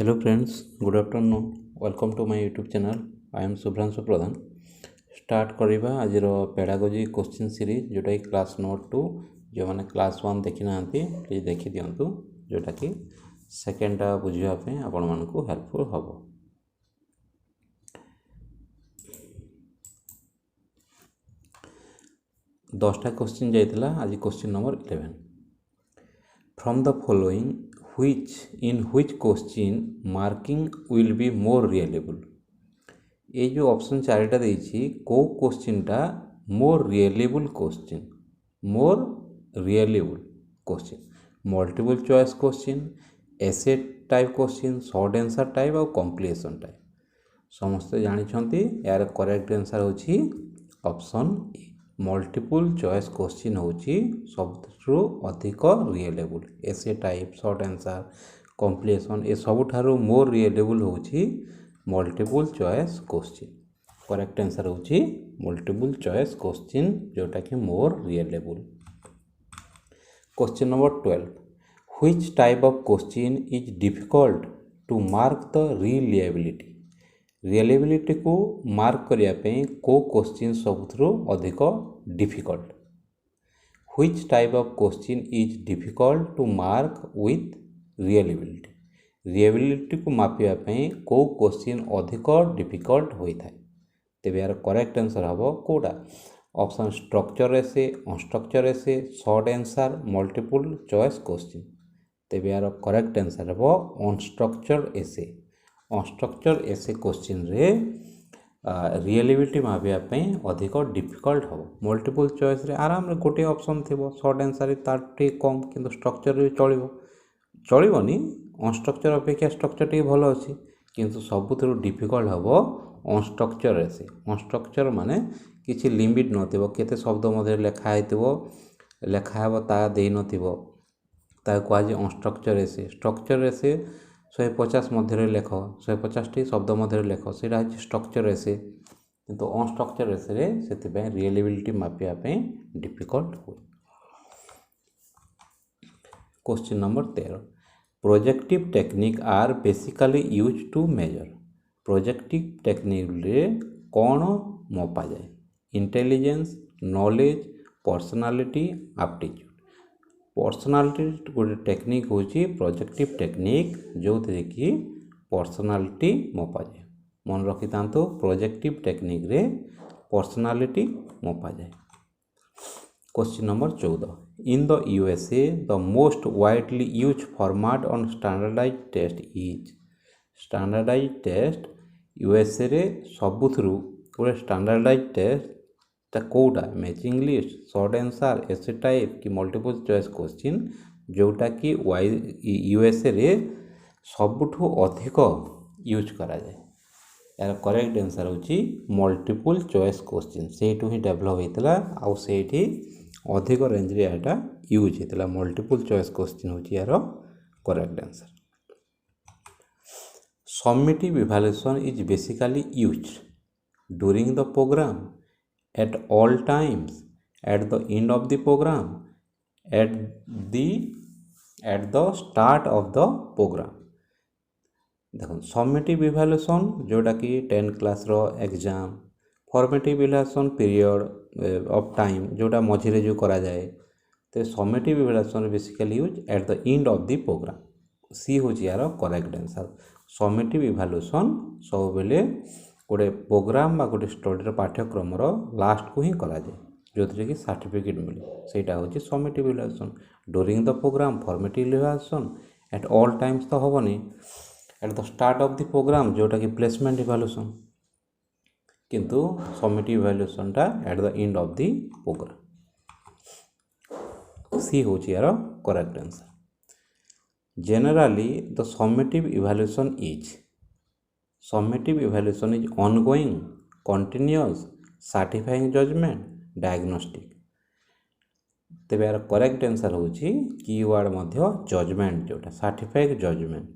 Hello friends, good afternoon. Welcome to my YouTube channel. I am Subhranshu Pradhan. Start करवा आज pedagogy question series जोटा कि class note 2 जो मैंने class 1 देखी ना प्लीज देखी दिंतु जोटा कि सेकेंडटा बुझापी आपण मानक हेल्पफुल हम। 10टा क्वेश्चन जाइला आज question number 11 from the following which question marking will be more reliable। ये जो ऑप्शन चारिटा देछि को क्वेश्चनटा more reliable question multiple choice question essay type question short answer type और कम्प्लीसन टाइप समस्ते जानी यार करेक्ट आंसर होछि option A multiple choice question होछि सबठु अधिक reliable essay type short answer completion ए सबठारु मोर रियलेबल होछि multiple choice question. Correct answer होछि मल्टीपल चॉइस क्वेश्चन जोटा कि more reliable. Question number 12 which type of question is difficult to mark the reliability. Reliability को mark करने को question सबुठु अधिक difficult. Which type of question is difficult to mark with reliability. Reliability को मापिया को क्वेश्चन अधिक डिफिकल्ट होता है। तेज यार करेक्ट आंसर हम कौटा option structured essay unstructured essay short answer multiple choice question. तेज यार करेक्ट आंसर हम unstructured essay. Unstructured essay question रे रियलिबिलिटी मापिया अधिक डिफिकल्ट हम। मल्टीपल चॉइस रे आराम रे गोटे ऑप्शन थी शॉर्ट आंसर तार कम किंतु स्ट्रक्चर भी चलनी अनस्ट्रक्चर अपेक्षा स्ट्रक्चर टी भल अच्छी किंतु सबुठु डिफिकल्ट हम अनस्ट्रक्चर एसे। अनस्ट्रक्चर माने किसी लिमिट नथिबो केते शब्द मध्य लेखाब ता दे नथिबो ता कहुए अनस्ट्रक्चर एसे। स्ट्रक्चर एसे 150 मध्य लेख 150 टी शब्द मध्य लेख से स्ट्रक्चर एसे किंतु अनस्ट्रक्चर एसे से रियलिबिलिटी मापिया डिफिकल्ट हुए। Question number 13 projective technique are basically use to measure. Projective technique रे कौन मपा जाए intelligence knowledge personality aptitude. Personality गोटे टेक्निक होची प्रोजेक्टिव टेक्निक जो कि पर्सनालिटी मपा जाए। मन रखी था प्रोजेक्टिव टेक्निक रे पर्सनालिटी मपा जाए। Question number 14 in the USA the most widely use format on standardise test is. Standardise test USA रे सबुथुरु गोटे स्टैंडर्डाइज टेस्ट कौटा matching list short answer essay type कि मल्टीपल चॉइस क्वेश्चन जोटा कि यूएसए रे सबुठु अधिक यूज करा जाए। यार करेक्ट आंसर होची मल्टीपल चॉइस क्वेश्चन से ही डेभलप होता आउ से अधिक रेंज रे एटा यूज होता मल्टीपल चॉइस क्वेश्चन होची यार correct answer. Summative evaluation is basically used during the program at all times at the end of the program at the start of the program। देखो summative evaluation जोटा कि 10 class रो exam formative evaluation period of time जोटा मझिरे जो करा जाए तो summative evaluation basically use at the end of the program. सी हो यार करेक्ट आंसर। समेटिव इवैल्यूएशन सब बेले गोटे प्रोग्राम बा गोटे स्टडी पाठ्यक्रम लास्ट को ही करा जाए जो थी कि सर्टिफिकेट मिले सेटा होची summative evaluation. During the program formative evaluation at all times तो हेनी at the start of the program जोटा कि प्लेसमेंट इवैल्यूएशन किंतु समेटिव इवैल्यूएशन टा at the end of the program. सी होची यार correct answer. Generally the summative evaluation is Summative evaluation is ongoing, continuous, certifying judgment, diagnostic। तेरे यार correct answer होची कीवर्ड मध्य जजमेंट जोटा सर्टिफाइड जजमेंट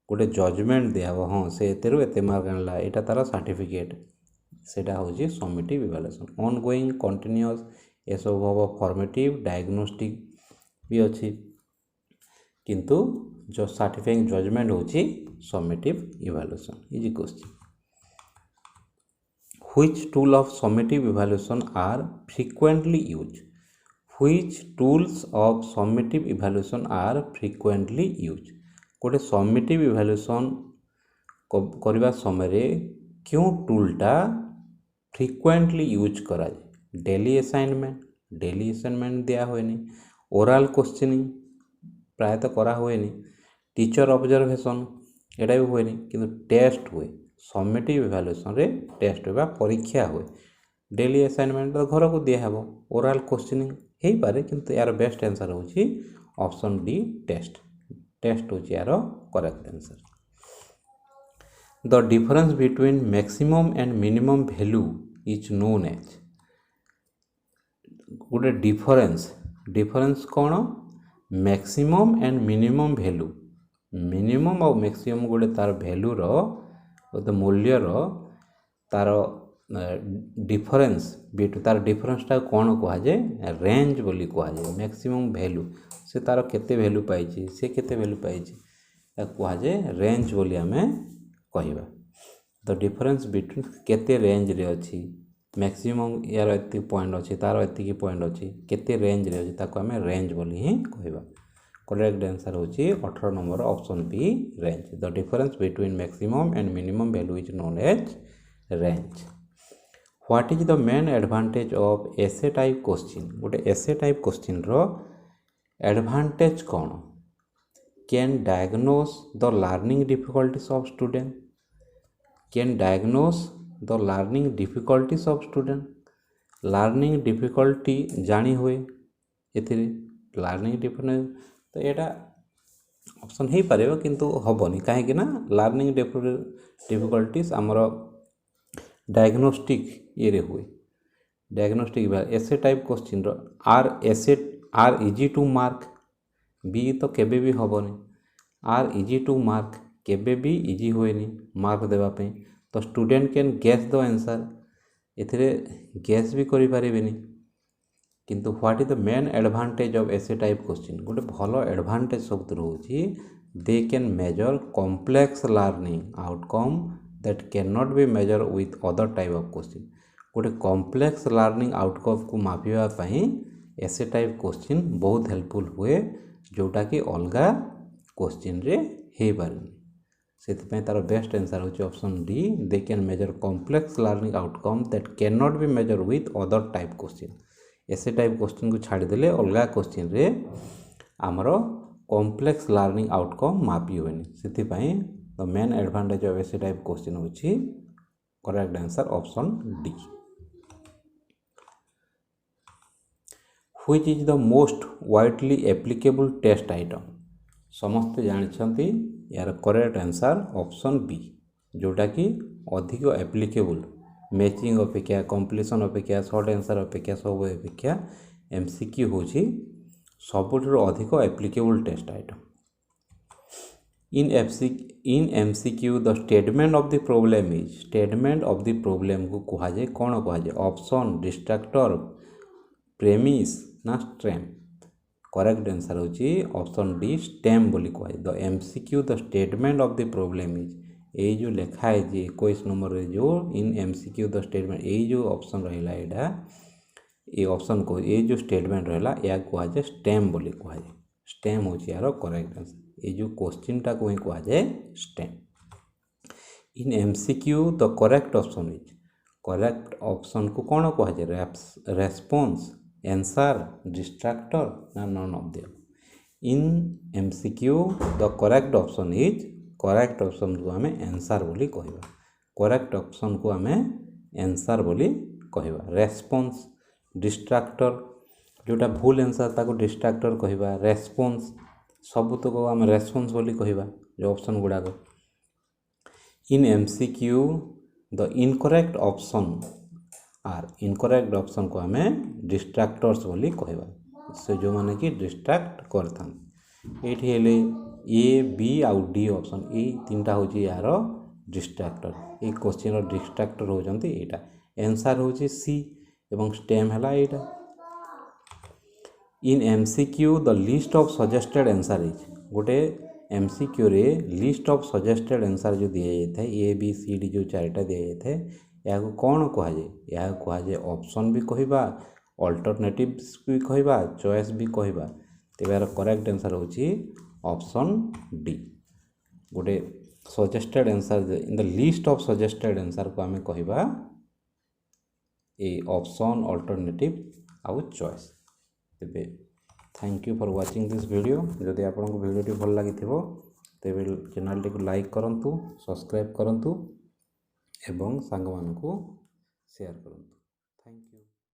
गोटे जजमेंट दिया हाँ से एतेरु एते मार्क आनला एटा तार सर्टिफिकेट सेटा होची समेटिव इवैल्यूएशन। ऑनगोइंग कंटिन्यूअस ये सब हम फॉर्मेटिव डायग्नोस्टिक भी अच्छी किंतु जो सर्टिफाइंग जजमेंट होची summative evaluation. Easy question. Which tool of summative evaluation are frequently used? Which tools of summative evaluation are frequently used? गोटे summative evaluation करवा समय क्यों टूलटा फ्रिक्वेंटली यूज करा जाए? डेली असाइनमेंट दिया हुए ओराल क्वेश्चनिंग प्रायतः करा हुए टीचर ऑब्जर्वेशन एटा भी हुए किंतु टेस्ट हुए समेटिव इवैल्यूएशन रे टेस्ट हुआ परीक्षा हुए डेली असाइनमेंट तो घर को दिया हेबो ओराल क्वेश्चनिंग हे पारे किंतु यार बेस्ट आंसर होची ऑप्शन डी टेस्ट होची यार correct answer. The difference between maximum and minimum value is known as. गोटे डिफरेंस कौन? Maximum and minimum value. Minimum और मैक्सिमम गोटे तार वैल्यूर गोटे मूल्यर तार डिफरेंस तार डिफरेंसटा कौन कहुए? रेंज बोली कहुए. मैक्सिमम वैल्यू से तार केते वैल्यू पाई से केते वैल्यू पाई कहुए रेंज बोली आमे कहवा. द डिफरेंस बिटवीन केते रेंज रे अच्छी मैक्सिमम यार एति पॉइंट अच्छी तार एति पॉइंट अच्छी केते रेंज रे अच्छी ताको आमे रेंज बोली ही कहवा. करेक्ट आंसर होची 18 number option B range. The difference between maximum and minimum value is known as range. What is the main advantage of essay type question? गोटे एसे टाइप क्वेश्चन रो advantage कौन? Can diagnose the learning difficulties of student. Can diagnose the learning difficulties of student. Learning difficulty जानी हुए एथिरे learning difficulty तो यहाँ option हो पारे किंतु हेनी कहीं लर्निंग डिफिकल्टीज आमर डायग्नोस्टिक ये हुए diagnostic essay type question are easy to mark. बी तो केबे भी हेनी. आर इजी टू मार्क केबे भी इजी हुए मार्क देवाई. तो student can guess the answer एथिरे गेस भी करि परिबेनी. किंतु what is the main advantage of essay type question? गोटे भल एडवांटेज सब रोचे they can measure complex learning outcome that can not be measure with other type of question. गोटे कॉम्प्लेक्स लर्निंग आउटकम को मापिवाई एसे टाइप क्वेश्चन बहुत helpful हुए जोटा कि अलगा क्वेश्चन रे हे पारेनी. से तार बेस्ट आंसर होची option D they can measure complex learning outcome that can not be measure with other type question. Essay type question को छाड़देले अलगा क्वेश्चन रे आमर कॉम्प्लेक्स लर्निंग आउटकम मापी हुए से the main advantage of essay type question होची correct answer option D. Which is the most widely applicable test item? समस्ते जानते यार करेक्ट आंसर ऑप्शन बी जोटा कि अधिक एप्लिकेबल मैचिंग अपेक्षा कम्प्लीसन अपेक्षा सर्ट आंसर अपेक्षा सब अपेक्षा एमसीक्यू होची सबुठु अधिक applicable test item. In MCQ the statement of the problem is statement of the problem को कहुए कौन कहुए? ऑप्शन डिस्ट्रक्टर प्रेमिस ना स्टेम. करेक्ट आंसर होची ऑप्शन डी स्टेम बोली कहुए. The MCQ the statement of the problem is ये जो लिखा है जी 21 नंबर रे जो इन एमसीक्यू द स्टेटमेंट ये जो ऑप्शन रहा यहाँ ये ऑप्शन को ये जो स्टेटमेंट रहा या कहुए स्टेम बोली कहुए. स्टेम हो यार करेक्ट आंसर. ये जो क्वेश्चन टा को ही कहुए stem. In MCQ the correct option is correct option को कौन कहुए? रेस्पॉन्स आंसर डिस्ट्रक्टर ना none of them. In MCQ the correct option is correct option को आम आंसर बोली कहवा. करेक्ट ऑप्शन को आम आंसर बोली कहवा. रेस्पॉन्स डिस्ट्रक्टर जोटा भूल आंसर ताको डिस्ट्रक्टर कहवा. रेस्पॉन्स सब तो आम रेस्पॉन्स बोली कहवा जो ऑप्शन गुड़ाक. In MCQ the incorrect option are incorrect option को आम डिस्ट्रक्टर्स बोली कहवा. से जो माने कि डिस्ट्रैक्ट करता ये ए बी आउ डी ऑप्शन ये तीनटा हूँ यार डिस्ट्रैक्टर. ये क्वेश्चन डिस्ट्रैक्टर होती यहाँ. आंसर हूँ सी एवं स्टेम है यहाँ. इन MCQ the list of suggested answer is गोटे MCQ रे लिस्ट ऑफ सजेस्टेड आंसर जो दिया जाता है ए बी सी डी जो चारिटा दिया जाता है या कौन कहुए या कहुए ऑप्शन भी कहवा अल्टरनेटिव्स भी कहवा चॉइस भी कहवा तेज यार करेक्ट आंसर होची ऑप्शन डी गोटे suggested answer in the list of suggested answer को आम कहवा ए ऑप्शन अल्टरनेटिव आउ चॉइस तेरे thank you for watching this video जदि आपको वीडियो भल लगी तेरे चैनल टी लाइक करूँ सब्सक्राइब करूँ एवं सांग मानू शेयर करूँ।